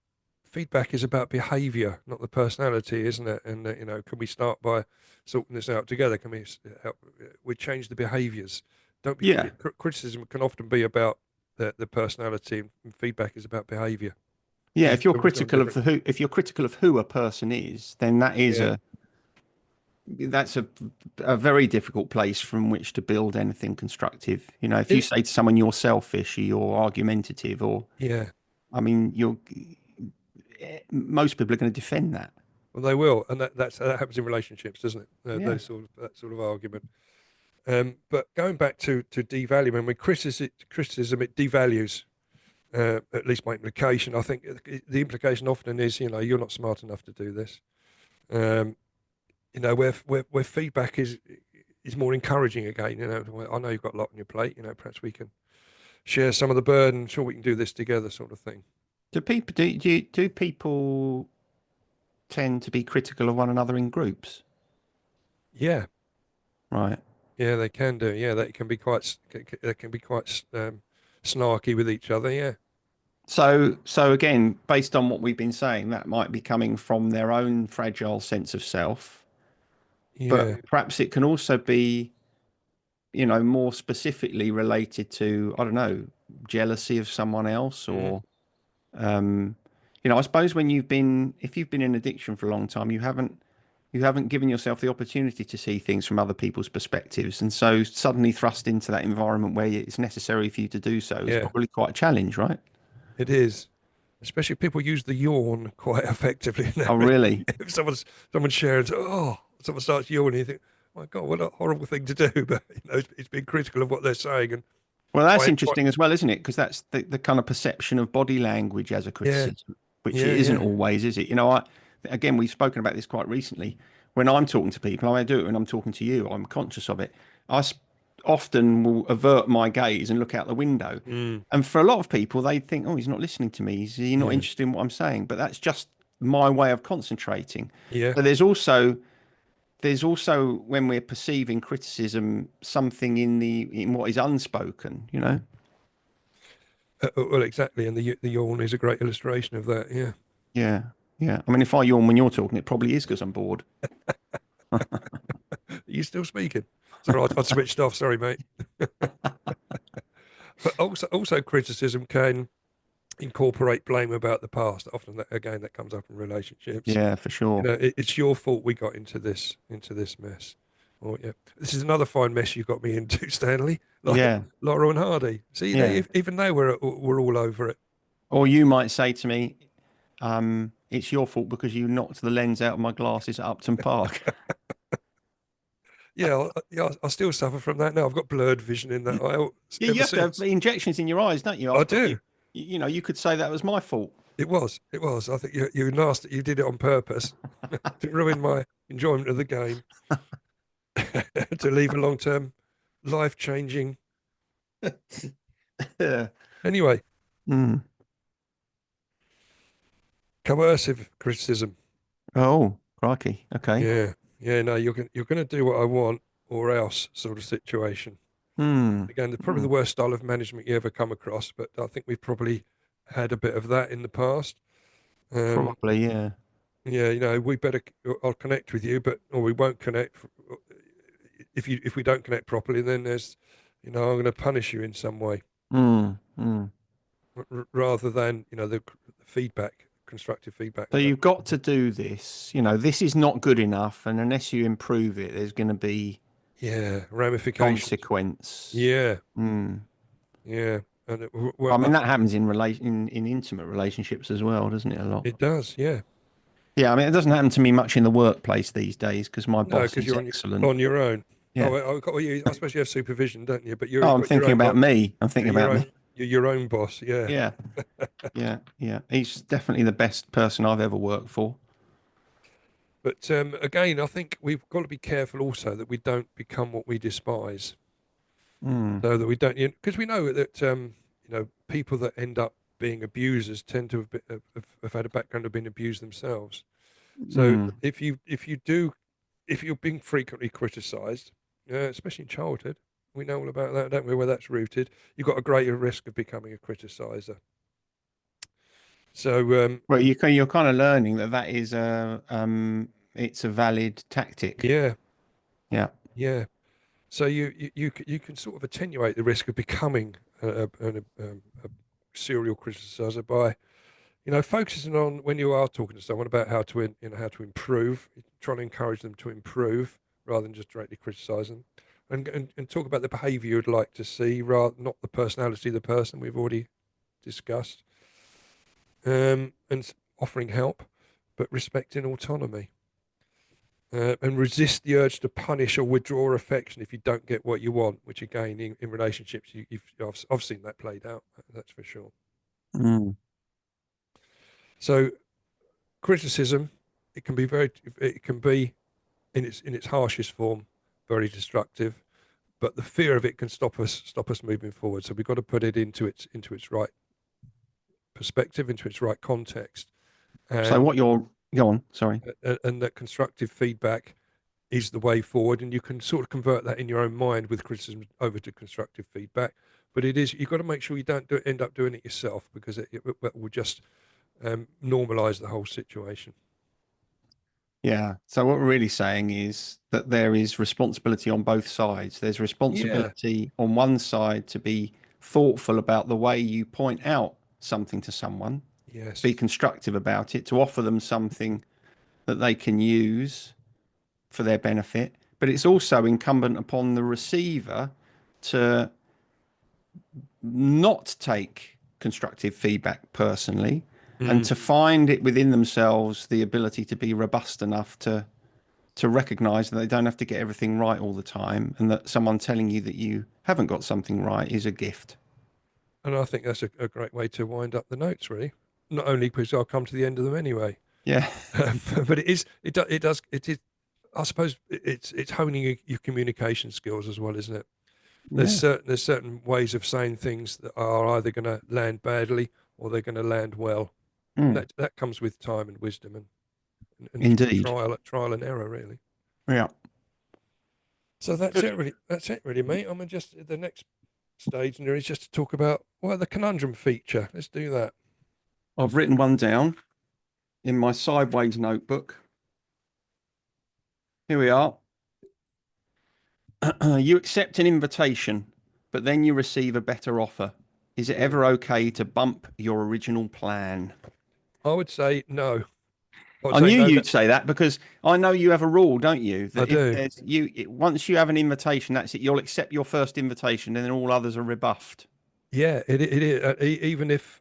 feedback is about behavior, not the personality, isn't it? And can we start by sorting this out together? Can help? We change the behaviors. Don't be Yeah. criticism can often be about the personality, and feedback is about behavior. Yeah, Use something different. if you're critical of who a person is, then Yeah, that's a very difficult place from which to build anything constructive. If you it, say to someone you're selfish or you're argumentative, or yeah. I mean, most people are going to defend that. Well, they will, and that happens in relationships, doesn't it? Yeah. Those that sort of argument. But going back to devaluing, when criticism it devalues. At least my implication. I think the implication often is, you're not smart enough to do this. Um, where feedback is more encouraging again. Well, I know you've got a lot on your plate. Perhaps we can share some of the burden. Sure, we can do this together, sort of thing. Do people tend to be critical of one another in groups? Yeah, Right. yeah, they can do. Yeah, they can be they can be quite snarky with each other. Yeah, So again, based on what we've been saying, that might be coming from their own fragile sense of self, but yeah, perhaps it can also be, more specifically related to, I don't know, jealousy of someone else mm, or, um, I suppose if you've been in addiction for a long time, you haven't given yourself the opportunity to see things from other people's perspectives. And so suddenly thrust into that environment where it's necessary for you to do so is yeah. probably quite a challenge, right? It is. Especially if people use the yawn quite effectively now. Oh, really? If someone shares, oh, someone starts yawning, you think, my God, what a horrible thing to do. But it's being critical of what they're saying and Well, that's quite interesting as well, isn't it? Because that's the kind of perception of body language as a yeah, criticism, which it yeah, isn't yeah. always, is it? Again, we've spoken about this quite recently. When I'm talking to people, I do it when I'm talking to you. I'm conscious of it. Often will avert my gaze and look out the window. Mm, And for a lot of people, they think, oh, he's not listening to me. He's not yeah, interested in what I'm saying. But that's just my way of concentrating. yeah. So there's also when we're perceiving criticism, something in what is unspoken. Well, exactly. And the yawn is a great illustration of that. Yeah. Yeah, yeah. I mean, if I yawn when you're talking, it probably is because I'm bored. Are you still speaking? Sorry, I switched off. Sorry, mate. But also criticism can incorporate blame about the past. Often that comes up in relationships. Yeah, for sure. It's your fault we got into this mess. Or yeah, this is another fine mess you got me into, Stanley. Like Yeah, Laura and Hardy. See, yeah, even they were all over it. Or you might say to me, it's your fault because you knocked the lens out of my glasses at Upton Park. Yeah, I still suffer from that now. I've got blurred vision in that eye Yeah, you ever have to have since. injections in your eyes, don't you? I After do. you know, you could say that was my fault. It was. It was. I think you nasty. You did it on purpose to ruin my enjoyment of the game, to leave a long-term, life-changing. Yeah. Anyway, Mm. coercive criticism. Oh, crikey. Okay. Yeah, yeah. No, you're going to do what I want or else sort of situation. Hmm. Again, probably Hmm. the worst style of management you ever come across, but I think we've probably had a bit of that in the past. Um, Probably, yeah. yeah, we better. I'll connect with you, but or we won't connect. If we don't connect properly, then I'm going to punish you in some way, Hmm. Hmm. rather than the feedback, constructive feedback So that. you've got to do this. You know, this is not good enough, and unless you improve it, there's going to be Yeah, ramifications. consequence. Yeah, Hmm. yeah, and I mean, that happens in in intimate relationships as well, doesn't it? A lot. it does. Yeah, Yeah, I mean, it doesn't happen to me much in the workplace these days because my no, boss because is you're excellent. on your own. Oh, Yeah. I suppose you have supervision, don't you? But Oh, you've I'm got your thinking own about boss. me. I'm thinking about me. You're your own boss. Yeah. Yeah. Yeah. Yeah. He's definitely the best person I've ever worked for. But again, I think we've got to be careful also that we don't become what we despise. Mm. So that we don't, because we know that people that end up being abusers tend to have had a background of being abused themselves. So Mm. if you're being frequently criticised, especially in childhood, we know all about that, don't we? Where that's rooted, you've got a greater risk of becoming a criticiser. So Well, you're kind of learning that that is it's a valid tactic. yeah, Yeah. yeah. So you can sort of attenuate the risk of becoming a serial criticizer by focusing on when you are talking to someone about how to how to improve, trying to encourage them to improve rather than just directly criticize them, and talk about the behaviour you'd like to see, rather not the personality of the person we've already discussed, and offering help, but respecting autonomy. And resist the urge to punish or withdraw affection if you don't get what you want, which again, in relationships, I've seen that played out. That's for sure. Mm. So criticism, it can be in its harshest form, very destructive. But the fear of it can stop us moving forward. So we've got to put it into its right perspective, into its right context, So and what you're go on, sorry. and that constructive feedback is the way forward, and you can sort of convert that in your own mind with criticism over to constructive feedback. But you've got to make sure you don't end up doing it yourself, because it will just normalize the whole situation. Yeah. So what we're really saying is that there is responsibility on both sides. There's Yeah. responsibility on one side to be thoughtful about the way you point out something to someone, be Yes. constructive about it, to offer them something that they can use for their benefit. But it's also incumbent upon the receiver to not take constructive feedback personally and Mm. to find it within themselves the ability to be robust enough to recognize that they don't have to get everything right all the time and that someone telling you that you haven't got something right is a gift. And I think that's a great way to wind up the notes, really. Not only because I'll come to the end of them anyway, Yeah. but it is. I suppose it's honing your communication skills as well, isn't it? Yeah. There's certain ways of saying things that are either going to land badly or they're going to land well, and Mm, that comes with time and wisdom and indeed. trial and error, really. Yeah. So that's Good. it, really. That's it, really, mate. I'm just the next stage, and there is just to talk about the conundrum feature. Let's do that. I've written one down in my sideways notebook. Here we are. You accept an invitation, but then you receive a better offer. Is it Mm. ever okay to bump your original plan? I would say no. I would I say knew no. No, you'd say that because I know you have a rule, don't you? I That if do. once you have an invitation, that's it. You'll accept your first invitation, and then all others are rebuffed. Yeah, it is. Even if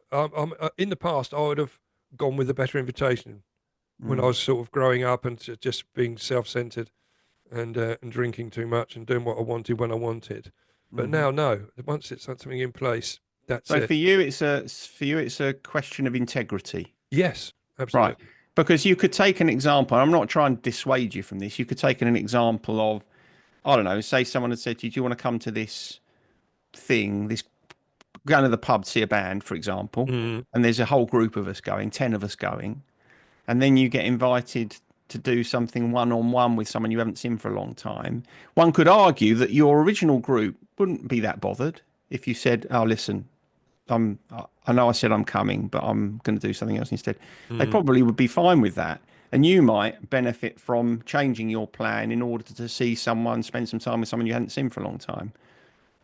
in the past, I would have gone with a better invitation when I Mm, was sort of growing up and just being self-centered and drinking too much and doing what I wanted when I wanted. But hmm. now, no. Once it's something in place, that's So it. for you it's a question of integrity. Yes, Right. absolutely. Because you could take an example. I'm not trying to dissuade you from this. You could take an example of, I don't know, say someone had said to you, do you want to come to this thing, this going to the pub to see a band, for example, Mm. and there's a whole group of us going, 10 of us going, and then you get invited to do something one on one with someone you haven't seen for a long time. One could argue that your original group wouldn't be that bothered if you said, oh, listen, I know I said I'm coming, but I'm going to do something else instead. They Mm. probably would be fine with that. And you might benefit from changing your plan in order to see someone, spend some time with someone you hadn't seen for a long time.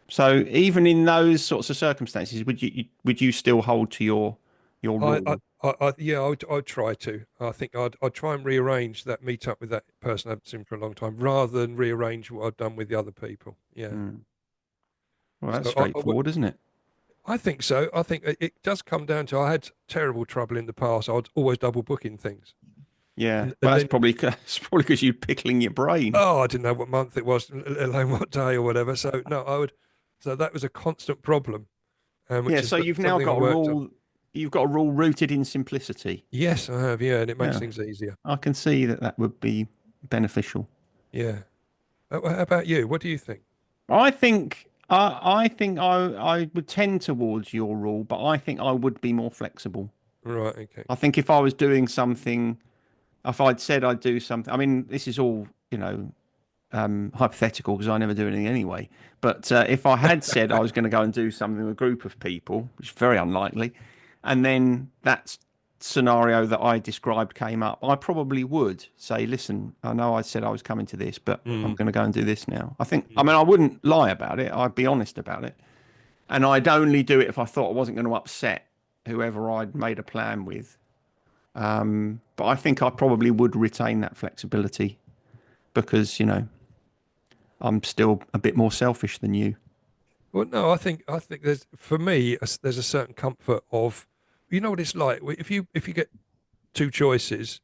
So even in those sorts of circumstances, would you still hold to your rule? Yeah, I'd try to. I think I'd try and rearrange that meet up with that person I haven't seen for a long time, rather than rearrange what I've done with the other people. Yeah. Hmm. Well, that's So straightforward, isn't it? I think so. I think it does come down to I had terrible trouble in the past. I was always double booking things, Yeah. and Well, that's then probably that's probably because you're pickling your brain. oh, I didn't know what month it was, let alone what day or whatever. So no, I would. So that was a constant problem, Yeah. which is So you've now something I got a worked on. rule. You've got a rule rooted in simplicity. Yes, I have. Yeah, and it makes Yeah. things easier. I can see that that would be beneficial. Yeah. How about you? What do you think? I think I would tend towards your rule, but I think I would be more flexible. Right. Okay. I think if I was doing something, if I'd said I'd do something, I mean, this is all, hypothetical because I never do anything anyway. But if I had said I was going to go and do something with a group of people, which is very unlikely, and then that scenario that I described came up, I probably would say, listen, I know I said I was coming to this, but I'm Mm, going to go and do this now. I mean, mm. I wouldn't lie about it. I'd be honest about it. And I'd only do it if I thought I wasn't going to upset whoever I'd made a plan with. But I think I probably would retain that flexibility because, I'm still a bit more selfish than you. Well, no, I think there's for me there's a certain comfort of, you know what it's like if you get two choices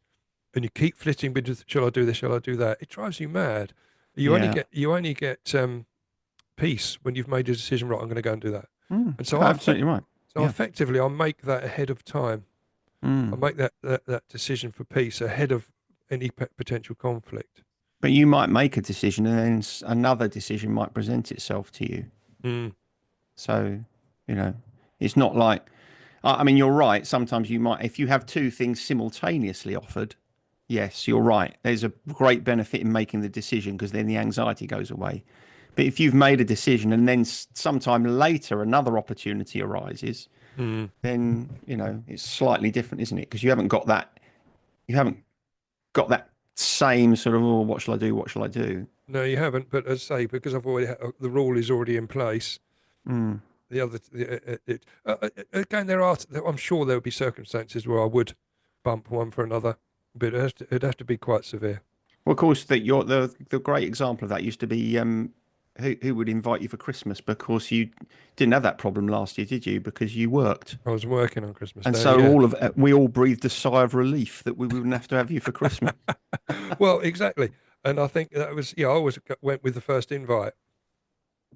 and you keep flitting between shall I do this, shall I do that? It drives you mad. Yeah. You only get peace when you've made a decision. Right, I'm going to go and do that. Mm, And absolutely right. Yeah. effectively I make that ahead of time. I Mm. make that decision for peace ahead of any potential conflict. But you might make a decision and then another decision might present itself to you. Mm, So, you know, it's not like, I mean, you're right. Sometimes you might, if you have two things simultaneously offered, yes, you're right. There's a great benefit in making the decision because then the anxiety goes away. But if you've made a decision and then sometime later another opportunity arises, mm. then, it's slightly different, isn't it? Because you haven't got that same sort of, oh, what shall I do? What shall I do? No, you haven't. But as I say, because I've already the rule is already in place. Mm. The other, again, I'm sure there would be circumstances where I would bump one for another, but it'd have to be quite severe. Well, of course, that you're the great example of that used to be who would invite you for Christmas, but of course you didn't have that problem last year, did you? Because you worked, I was working on Christmas and Day, so yeah. we all breathed a sigh of relief that we wouldn't have to have you for Christmas. Well, exactly. And I think that was, yeah, I always went with the first invite.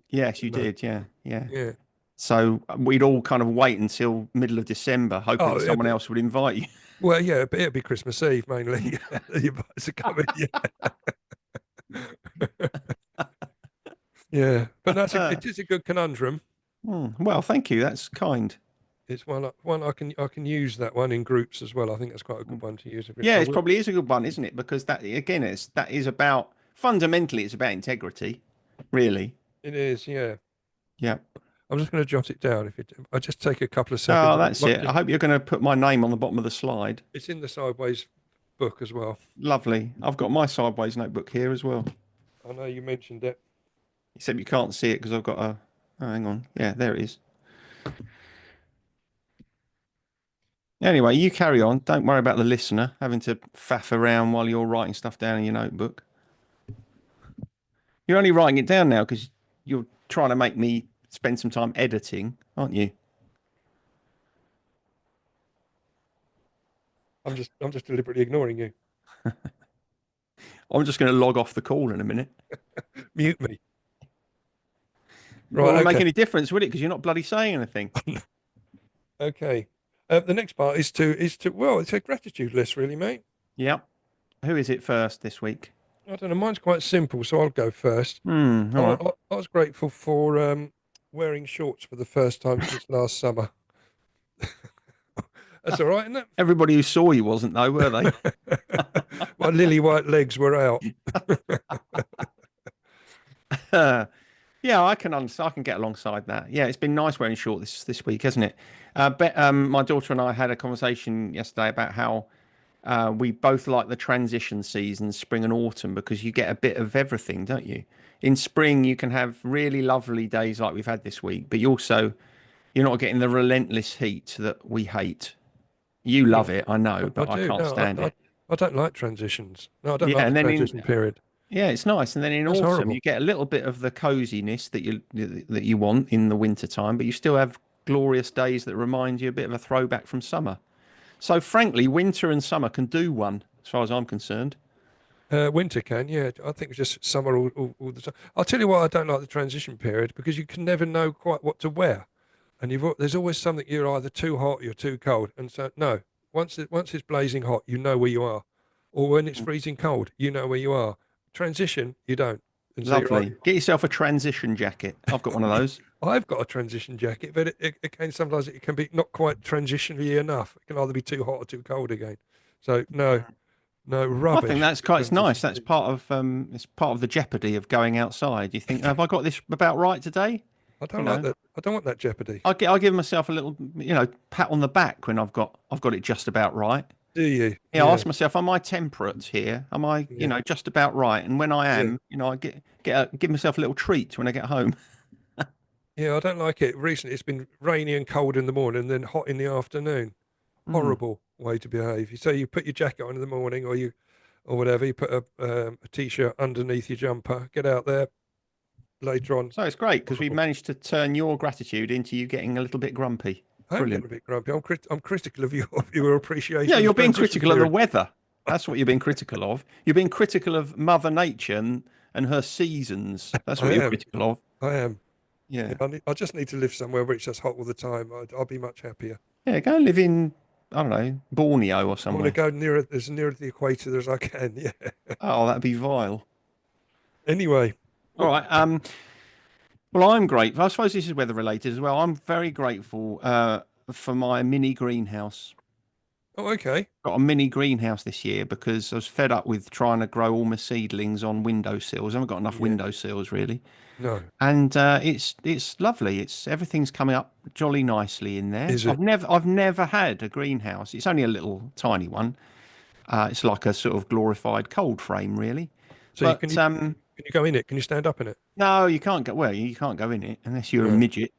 Yes, you No. did. Yeah, yeah. Yeah. So we'd all kind of wait until middle of December, hoping Oh, that someone else would invite you. well, yeah, but it'd be Christmas Eve mainly. You guys are coming, yeah. Yeah. But it is a good conundrum. Well, thank you. That's kind. It's one I can use that one in groups as well. I think that's quite a good one to use. Yeah, I it will. probably is a good one, isn't it? Because that again, that is about fundamentally, it's about integrity, really. It is, yeah. Yeah. I'm just going to jot it down. If it, I just take a couple of seconds. Oh, that's it. I hope you're going to put my name on the bottom of the slide. It's in the sideways book as well. Lovely. I've got my sideways notebook here as well. I know you mentioned it. Except you can't see it because I've got a. Oh, hang on. Yeah, there it is. Anyway, you carry on. Don't worry about the listener having to faff around while you're writing stuff down in your notebook. You're only writing it down now because you're trying to make me spend some time editing, aren't you? I'm just deliberately ignoring you. I'm just going to log off the call in a minute. Mute me. Well, it Right. won't make Okay. any difference, would it? Because you're not bloody saying anything. Okay. The next part is to well, it's a gratitude list, really, mate. Yep. Who is it first this week? I don't know. Mine's quite simple, so I'll go first. All right. I was grateful for wearing shorts for the first time since last summer. That's all right, isn't Everybody who saw you wasn't, though, were they? it? My lily white legs were out. Yeah, I can understand. I can get alongside that. Yeah, it's been nice wearing short this week, hasn't it? My daughter and I had a conversation yesterday about how we both like the transition seasons, spring and autumn, because you get a bit of everything, don't you? In spring, you can have really lovely days like we've had this week, but you're not getting the relentless heat that we hate. You Yeah, love it, I I, know, I but I do. can't No, stand it. I don't like transitions. No, I don't Yeah, like the and then in transition period. yeah, it's nice. And then in That's autumn, you horrible. get a little bit of the coziness that you want in the winter time, but you still have glorious days that remind you a bit of a throwback from summer. So frankly, winter and summer can do one, as far as I'm concerned. Winter can, yeah. I think it's just summer all the time. I'll tell you why I don't like the transition period because you can never know quite what to wear, and there's always something you're either too hot or you're too cold. And so no, once it's blazing hot, you know where you are, or when it's freezing cold, you know where you are. Transition, you don't, and so you're Lovely. Get yourself a transition jacket. I've got one of those. I've got a transition jacket, but it can sometimes it can be not quite transitionally enough. It can either be too hot or too cold again. So no, no I think rubbish. that's The quite it's nice. transition That's season. part of the jeopardy of going outside. You think, have I got this about right today? I You don't like know, that. I don't want that jeopardy. I give myself a little, pat on the back when I've got it just about right. Do you? Yeah, I Yeah, ask myself, am I temperate here? Am I, yeah, just about right? And when I yeah, am, I give myself a little treat when I get home. yeah. I don't like it. Recently, it's been rainy and cold in the morning, and then hot in the afternoon. Mm. Horrible way to behave. So you put your jacket on in the morning, or whatever. You put a t-shirt underneath your jumper. Get out there later on. So it's great because we've Horrible. managed to turn your gratitude into you getting a little bit grumpy. I am Brilliant. getting a bit grumpy. I'm critical of your Yeah, appreciation of the you're being transition critical of the period. weather. That's what you're being critical of. You're being critical of Mother Nature and her seasons. That's what I you're am. critical of. I am. Yeah, Yeah. I just need to live somewhere where it's just hot all the time. I'll be much happier. Yeah, go and live in, I don't know, Borneo or I want to somewhere. go near the equator as I can. Yeah. Oh, that'd be vile. Anyway, All what? right. Well, I'm grateful. I suppose this is weather related as well. I'm very grateful for my mini greenhouse. Oh, okay. Got a mini greenhouse this year because I was fed up with trying to grow all my seedlings on windowsills. I haven't got enough Yeah. windowsills really, No. and it's lovely. Everything's coming up jolly nicely in there. Is it? I've never had a greenhouse. It's only a little tiny one. It's like a sort of glorified cold frame really, So you but can you go in it? Can you stand up in it? no, you can't go. Well, you can't go in it unless you're a No. midget.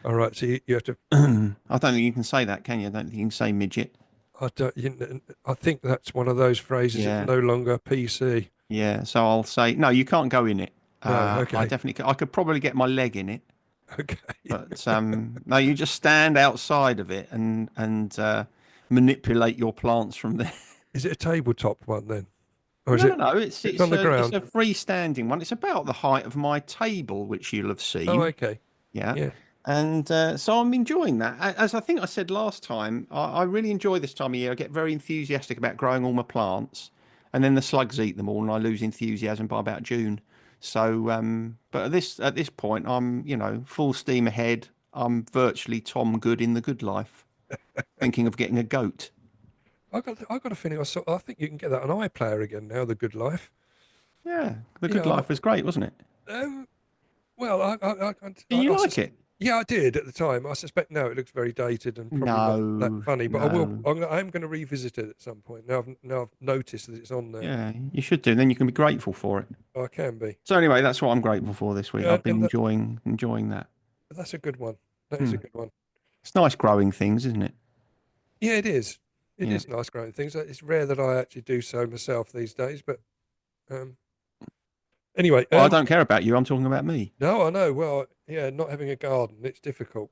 All right. So you have to. I don't think you can say that, can you? I don't think you can say midget. I don't. I think that's one of those phrases. It's Yeah, no longer PC. yeah. So I'll say no. You can't go in it. No. I Okay. definitely. I could probably get my leg in it, Okay. but no. You just stand outside of it and manipulate your plants from there. Is it a tabletop one then, or is No, no, it? no. It's It's on it's the a it's ground. a freestanding one. It's about the height of my table, which you'll have Oh, seen. okay. Yeah. Yeah. And so I'm enjoying that. As I think I said last time, I really enjoy this time of year. I get very enthusiastic about growing all my plants, and then the slugs eat them all, and I lose enthusiasm by about June. So, but at this point, I'm full steam ahead. I'm virtually Tom Good in The Good Life, thinking of getting a goat. I got a feeling. I think you can get that on iPlayer again now. The Good Life. Yeah, The Good Yeah. Life was great, wasn't it? Well, Did you like it? yeah, I did at the time. I suspect now it looks very dated and probably not that No, funny, but no. I am going to revisit it at some point. Now I've noticed that it's on there. Yeah, you should do. Then you can be grateful for it. Oh, I can be. So anyway, that's what I'm grateful for this week. Yeah, I've been enjoying that. that's a good one. That is a Hmm. good one. It's nice growing things, isn't it? Yeah, it is. It Yeah. is nice growing things. It's rare that I actually do so myself these days, but um, anyway, Well, I don't care about you. I'm talking about me. no, I know. Well, yeah, not having a garden, it's difficult.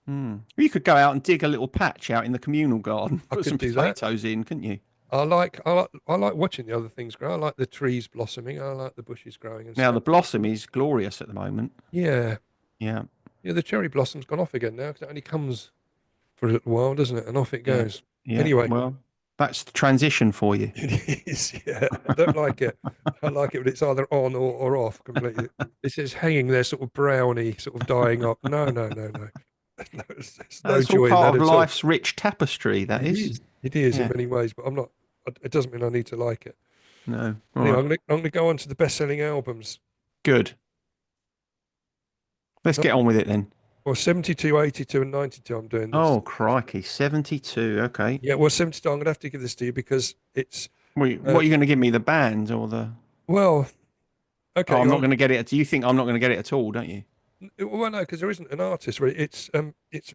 Hmm. You could go out and dig a little patch out in the communal garden, I put could some do that. potatoes in, couldn't you? I like watching the other things grow. I like the trees blossoming. I like the bushes growing and Now the stuff. blossom is glorious at the moment. Yeah, Yeah, yeah. The cherry blossom's gone off again now because it only comes for a little while, doesn't it? And off it yeah, goes. yeah. Anyway, Well, that's the transition for you. it is. Yeah, I don't like it. I like it, but it's either on or off completely. It's just hanging there, sort of browny, sort of dying up. No, no, no, no. No, there's no That's all joy in that part of at all. life's rich tapestry, that It is. is. It is in Yeah. many ways, but I'm not. It doesn't mean I need to like it. No. All Anyway, right. I'm gonna go on to the best-selling albums. Good. Let's Uh, get on with it then. Well, 72, 82, and 92. I'm doing this. Oh, crikey. 72. Okay. Yeah, well, 72. I'm gonna have to give this to you because it's What uh, are you going to give me, the band or the? well, Oh, okay. I'm not going to get it. Do you think I'm not going to get it at all, don't you? Well, no, because there isn't an artist really.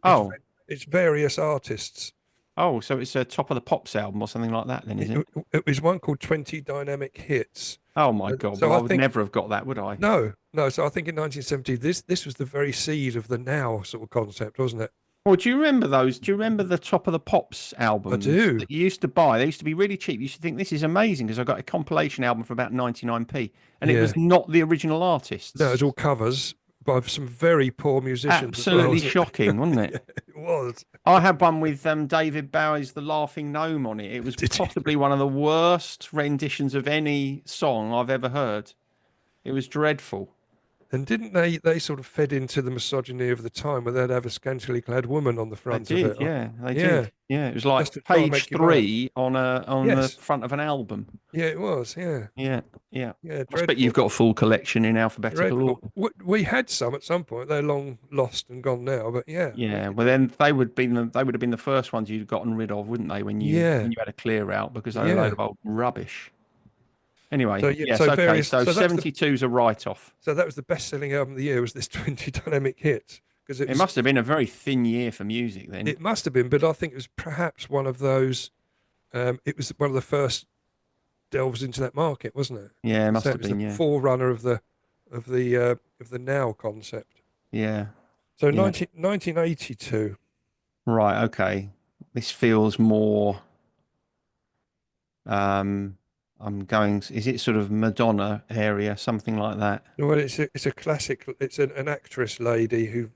Oh. It's various artists. Oh, so it's a Top of the Pops album or something like that then, is It, it? it was one called 20 Dynamic Hits. Oh my God. So Well, I I would think never have got that, would I? no, no. So I think in 1970, this was the very seed of the now sort of concept, wasn't it? Well, do you remember those? Do you remember the Top of the Pops I albums do. that you used to buy? They used to be really cheap. You used to think this is amazing because I got a compilation album for about 99p and it Yeah. was not the original No, it's artists. all covers by some very poor musicians as well, Absolutely isn't it? shocking, wasn't it? Yeah, it was. I had one with David Bowie's The Laughing Gnome on it. It was Did you? possibly one of the worst renditions of any song I've ever heard. It was dreadful. And didn't they sort of fed into the misogyny of the time where they'd have a scantily clad woman on the They front of it? did, yeah, they Yeah, did. Yeah, it was like just to try and page make you laugh. 3 on the Yes. front of an album. Yeah, it was. Yeah. Yeah, yeah. Yeah, I bet you've dreadful. got a full collection in alphabetical Dreadful. order. We had some at some point. They're long lost and gone now, but yeah, Yeah, we well then they would have been the first ones you'd gotten rid of, wouldn't they, yeah, when you had a clear out because they were a load yeah. of old rubbish. Anyway, So yeah, yes, so okay. various So so that's the 72's a write-off. so that was the best selling album of the year was this 20 dynamic hits because It must have been a very thin year for music then. it must have been, but I think it was perhaps one of those it was one of the first delves into that market, wasn't it? Yeah, it So must it have was the been, yeah. forerunner of the now concept. Yeah, So yeah. 1982. Right, okay. This feels more um I'm going, is it sort of Madonna area, something like that? Well, it's a classic. It's an actress lady who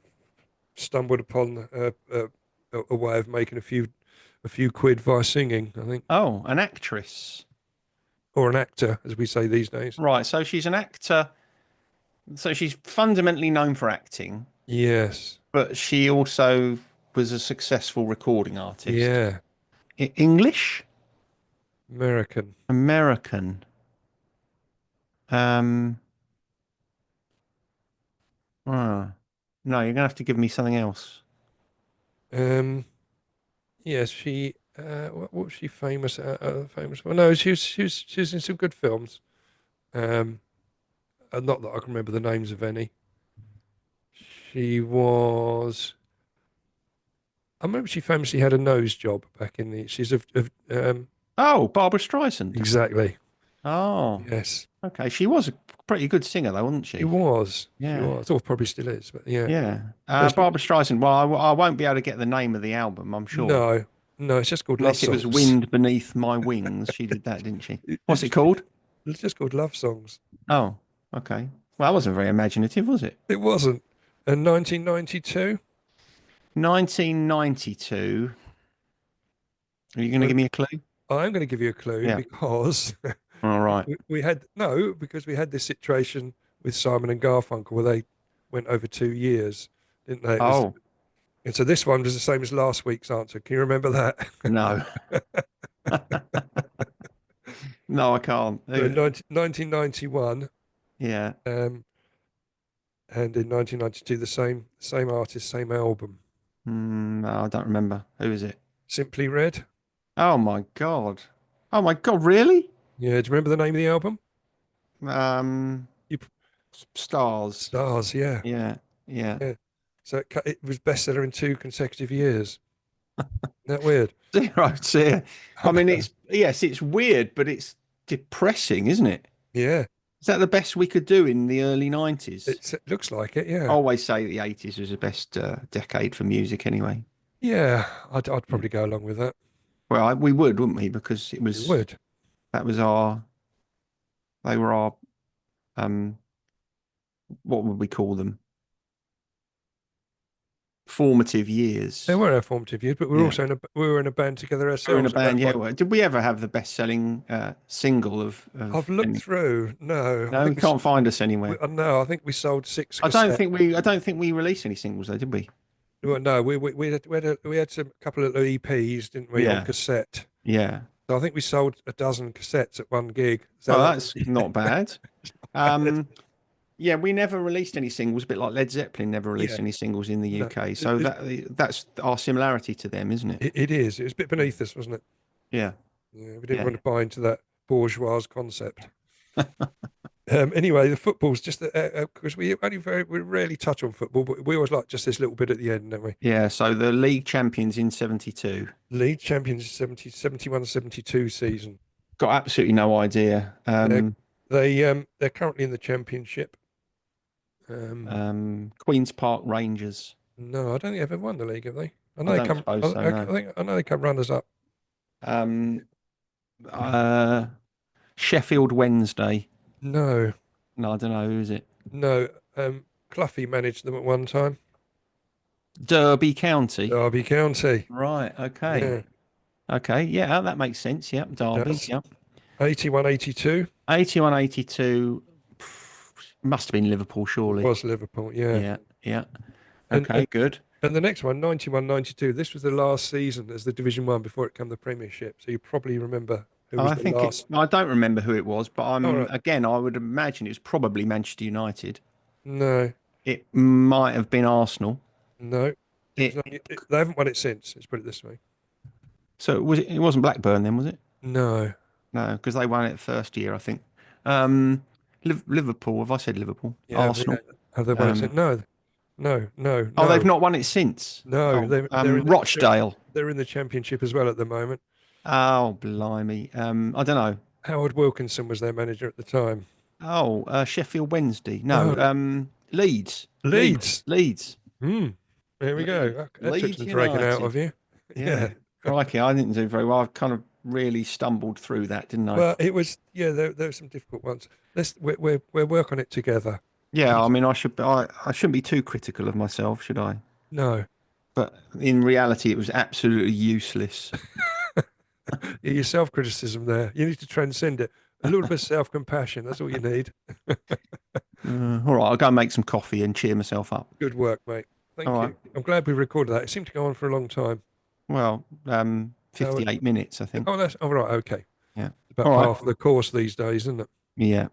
stumbled upon a way of making a few quid via singing, I think, Oh, an actress. or an actor, as we say these days. Right, so she's an actor. So she's fundamentally known for acting, Yes. but she also was a successful recording artist. Yeah. English? American. American. Um, oh, no, you're gonna have to give me something else. Um. Yes. What was she famous for? No, she was in some good films. Um. Not that I can remember the names of any. She was. I remember she famously had a nose job back in the. She's of Oh, Barbara Streisand. exactly. Oh, Yes. okay. She was a pretty good singer, though, wasn't She she? was. She Yeah, was. Or probably still is. But yeah. yeah. So she, Barbara Streisand. Well, I won't be able to get the name of the album, I'm sure, no, no, it's just called Love unless it was Songs. "Wind Beneath My Wings." She did that, didn't she? What's it It's, called? it's just called Love Songs. Oh, okay. Well, that wasn't very imaginative, was it? It wasn't. And 1992. 1992. Are you going to Well, give me a clue? I'm going to give you a clue Yeah. because All right. we had no, because we had this situation with Simon and Garfunkel where they went over 2 years, didn't they? Oh, And so this one was the same as last week's answer. Can you remember that? no. No, I can't. So in 1991, Yeah. um, and in 1992, the same artist, same album. No, I don't remember. Who is it? Simply Red. Oh my God. Oh my God, really? Yeah, do you remember the name of the album? Um, You Stars. Stars, yeah. Yeah. Yeah. Yeah. So it was bestseller in 2 consecutive years. Isn't that weird? Zero to. I mean, it's, yes, it's weird, but it's depressing, isn't it? Yeah. Is that the best we could do in the early 90s? It looks like it, I yeah. always say the 80s was the best decade for music anyway. Yeah, I'd Yeah. probably go along with that. Well, we would, wouldn't we? Because it You was would. that was our they were our um what would we call them? Formative They years. were our formative years, but we were Yeah. also we were in a band together We were in a ourselves at band, that yeah. point. Well, did we ever have the best-selling single I've of looked any? through. No, I No, we think can't find us anywhere. no, I think we sold six cassettes. I don't think we released any singles though, did we? Well, no, we had some couple of EPs, didn't we, on Yeah, cassette? yeah. So I think we sold a dozen cassettes at one gig. So Oh, that that's not bad. bad. Yeah, we never released any singles, a bit like Led Zeppelin never released Yeah, any singles in the no, UK. So that's our similarity to them, isn't it? it is. It was a bit beneath us, wasn't it? Yeah, Yeah, we didn't yeah. want to buy into that bourgeois concept. Anyway, the football's just because we rarely touch on football, but we always like just this little bit at the end, don't we? Yeah, so the league champions in 72. League champions 71-72 season. Got absolutely no idea. They're they're currently in the championship. Um, Queen's Park Rangers. no, I don't think they've ever won the league, have they? I I know they don't come. suppose so, no. I know they come runners up. Um, uh, Sheffield Wednesday. No, No, I don't know. Who is it? no. Cloughie managed them at one time. Derby County. Derby County. Right. Okay. Yeah, Okay. Yeah, that makes sense. Yep. it Derby. does. Yep. 81-82 81, 82. Must have been Liverpool, surely. was Liverpool. Yeah, Yeah. Yeah. and Okay. and Good. and the next one, 91-92. This was the last season as the Division One before it came the Premiership. So you probably remember who was I the think last. I don't remember who it was, but All right. I would imagine it was probably Manchester United. No, It might have been Arsenal. no. It They haven't won it since. Let's put it this way. it wasn't Blackburn then, was it? No. No, because they won it first year, I think. Liverpool, have I said Liverpool? Yeah, Arsenal. have they won it since? Um, No, no, no, oh, they've no, not won it since. no. Oh, They're in Rochdale. they're in the championship as well at the moment. Oh, blimey. I don't know. Howard Wilkinson was their manager at the time. Oh, Sheffield Wednesday. No, No, Leeds. Leeds. Leeds. Hmm. There we go. That took Leeds some dragging out United. of you. Yeah. Yeah. Crikey, I didn't do very well. I kind of really stumbled through that, didn't I? Well, it was yeah. There were some difficult ones. We'll work on it together. Yeah, I mean, I shouldn't be too critical of myself, should I? No, But in reality, it was absolutely useless. your self-criticism there. You need to transcend it. A little bit of self-compassion. That's all you need. All right, I'll go and make some coffee and cheer myself up. Good work, mate. All Thank right. you. I'm glad we recorded that. It seemed to go on for a long time. Well, How, 58 minutes, I think. oh, that's all right. Okay. Yeah. About All right. half of the course these days, isn't it? Yeah.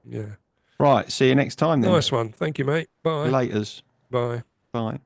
Yeah. Right. See you next time then. Nice one. Thank you, mate. Bye. Laters. Bye. Bye.